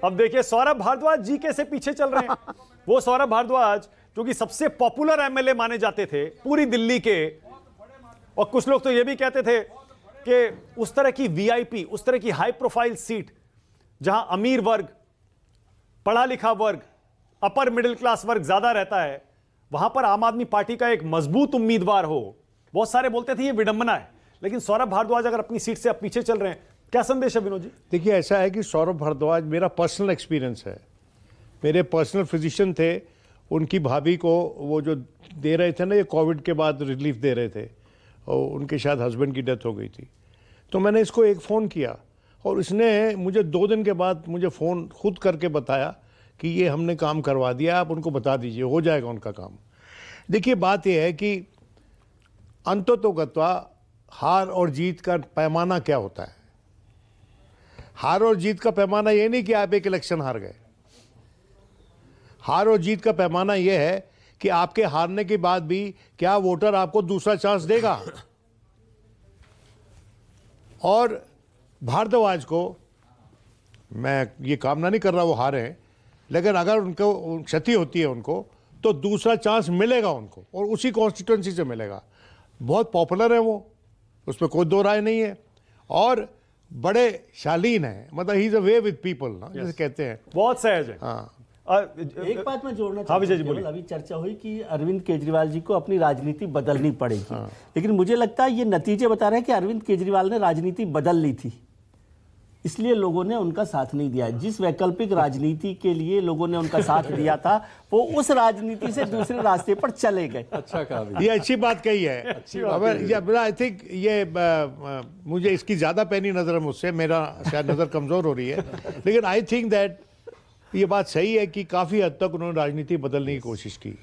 अब देखिए सौरभ भारद्वाज जी कैसे पीछे चल रहे हैं। वो सौरभ भारद्वाज जो कि सबसे पॉपुलर एमएलए माने जाते थे पूरी दिल्ली के, और कुछ लोग तो ये भी कहते थे कि उस तरह की वीआईपी, उस तरह की हाई प्रोफाइल सीट जहां अमीर वर्ग, पढ़ा लिखा वर्ग, अपर मिडिल क्लास वर्ग ज्यादा रहता है, वहां पर आम आदमी पार्टी का एक मजबूत उम्मीदवार हो। बहुत सारे बोलते थे ये विडंबना है, लेकिन सौरभ भारद्वाज अगर अपनी सीट से अब पीछे चल रहे हैं, क्या संदेश है विनोद जी? देखिए, ऐसा है कि सौरभ भारद्वाज मेरा पर्सनल एक्सपीरियंस है। मेरे पर्सनल फिजिशियन थे, उनकी भाभी को वो जो दे रहे थे ना, ये कोविड के बाद रिलीफ दे रहे थे, और उनके शायद हस्बैंड की डेथ हो गई थी। तो मैंने इसको एक फ़ोन किया और इसने मुझे 2 दिन के बाद मुझे फ़ोन खुद करके बताया कि ये हमने काम करवा दिया, आप उनको बता दीजिए, हो जाएगा उनका काम। देखिए, बात यह है कि अंततोगत्वा हार और जीत का पैमाना क्या होता है। हार और जीत का पैमाना ये नहीं कि आप एक इलेक्शन हार गए। हार और जीत का पैमाना यह है कि आपके हारने के बाद भी क्या वोटर आपको दूसरा चांस देगा। और भारद्वाज को मैं ये कामना नहीं कर रहा वो हारे हैं, लेकिन अगर उनको क्षति होती है उनको, तो दूसरा चांस मिलेगा उनको, और उसी कॉन्स्टिट्यूंसी से मिलेगा। बहुत पॉपुलर है वो, उसमें कोई दो राय नहीं है, और बड़े शालीन है, मतलब he is a way with people ना, जैसे कहते हैं, बहुत सहज है। हाँ। एक बात मैं जोड़ना हाँ विजय जी चाहता हूं, बोलिए। अभी चर्चा हुई कि अरविंद केजरीवाल जी को अपनी राजनीति बदलनी पड़ेगी, लेकिन मुझे लगता है ये नतीजे बता रहे हैं कि अरविंद केजरीवाल ने राजनीति बदल ली थी, इसलिए लोगों ने उनका साथ नहीं दिया। जिस वैकल्पिक राजनीति के लिए लोगों ने उनका साथ दिया था, वो उस राजनीति से दूसरे रास्ते पर चले गए। अच्छा कहा, ये अच्छी बात कही है। आई थिंक ये मुझे इसकी ज्यादा पैनी नजर है मुझसे, मेरा शायद नजर कमजोर हो रही है, लेकिन आई थिंक दैट ये बात सही है कि काफी हद तक उन्होंने राजनीति बदलने की कोशिश की।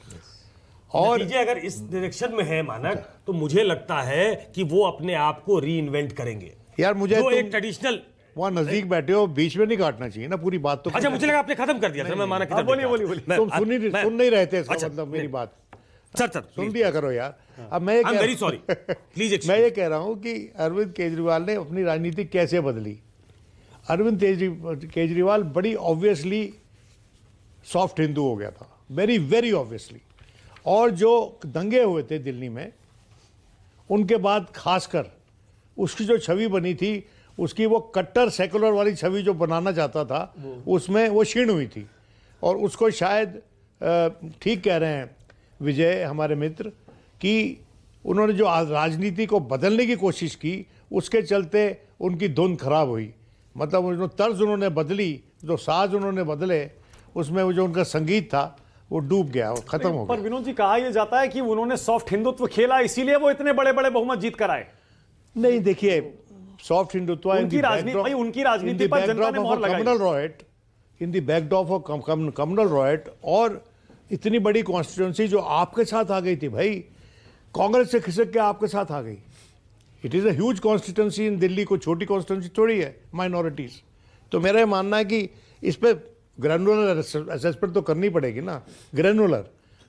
और नतीजे अगर इस डायरेक्शन में है मानक, तो मुझे लगता है कि वो अपने आप को री इन्वेंट करेंगे। यार मुझे जो एक ट्रेडिशनल, वहाँ नजदीक बैठे हो, बीच में नहीं काटना चाहिए ना पूरी बात। तो अच्छा, मुझे लगा आपने खत्म कर दिया था, मैं माना कि बोलिए बोलिए। तुम सुन नहीं रहे थे इसका मतलब मेरी बात। सर सुन दिया करो यार। अब मैं वेरी सॉरी, प्लीज। मैं ये कह रहा हूँ कि अरविंद केजरीवाल ने अपनी राजनीति कैसे बदली। अरविंद केजरीवाल बड़ी ऑब्वियसली सॉफ्ट हिंदू हो गया था, वेरी वेरी ऑब्वियसली। और जो दंगे हुए थे दिल्ली में, उनके बाद खासकर उसकी जो छवि बनी थी, उसकी वो कट्टर सेकुलर वाली छवि जो बनाना चाहता था, उसमें वो क्षीण हुई थी। और उसको शायद ठीक कह रहे हैं विजय हमारे मित्र कि उन्होंने जो राजनीति को बदलने की कोशिश की, उसके चलते उनकी धुन खराब हुई। मतलब जो तर्ज उन्होंने बदली, जो साज उन्होंने बदले, उसमें वो जो उनका संगीत था वो डूब गया, वो खत्म हो गया। पर विनोद जी, कहा यह जाता है कि उन्होंने सॉफ्ट हिंदुत्व खेला, इसीलिए वो इतने बड़े बड़े बहुमत जीत कर आए। नहीं, देखिए, सॉफ्ट हिंदुत्व उनकी राजनीति पर जनता ने मोहर लगाई। In the backdrop of communal riot, और इतनी बड़ी कॉन्स्टिट्यूंसी जो आपके साथ आ गई थी भाई, कांग्रेस से खिसक के आपके साथ आ गई। It is a huge constituency in Delhi, को छोटी कॉन्स्टिट्यूंसी थोड़ी है, माइनॉरिटीज। तो मेरा ये मानना है कि इस पर ग्रैनुलर असेसमेंट तो करनी पड़ेगी ना, ग्रैनुलर,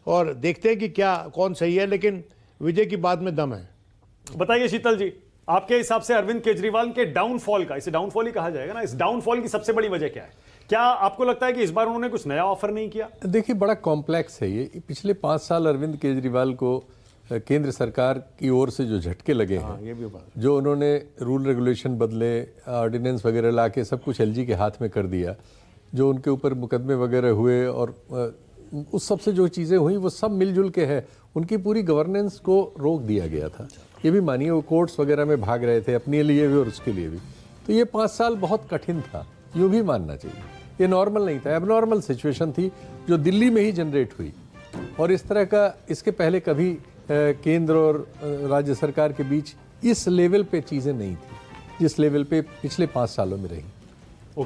और देखते हैं कि क्या कौन सही है, लेकिन विजय की बात में दम है। बताइए शीतल जी, आपके हिसाब से अरविंद केजरीवाल के डाउनफॉल का, इसे डाउनफॉल ही कहा जाएगा ना, इस डाउनफॉल की सबसे बड़ी वजह क्या है? क्या आपको लगता है कि इस बार उन्होंने कुछ नया ऑफर नहीं किया? देखिए, बड़ा कॉम्प्लेक्स है ये। पिछले 5 साल अरविंद केजरीवाल को केंद्र सरकार की ओर से जो झटके लगे हैं, ये भी बात, जो उन्होंने रूल रेगुलेशन बदले, ऑर्डिनेंस वगैरह लाके सब कुछ एलजी के हाथ में कर दिया, जो उनके ऊपर मुकदमे वगैरह हुए, और उस सब से जो चीज़ें हुई वो सब मिलजुल के है, उनकी पूरी गवर्नेंस को रोक दिया गया था। ये भी मानिए, वो कोर्ट्स वगैरह में भाग रहे थे अपने लिए भी और उसके लिए भी। तो ये 5 साल बहुत कठिन था, यूँ भी मानना चाहिए। ये नॉर्मल नहीं था, एबनॉर्मल सिचुएशन थी जो दिल्ली में ही जनरेट हुई, और इस तरह का इसके पहले कभी केंद्र और राज्य सरकार के बीच इस लेवल पे चीज़ें नहीं थी जिस लेवल पे पिछले 5 सालों में रही।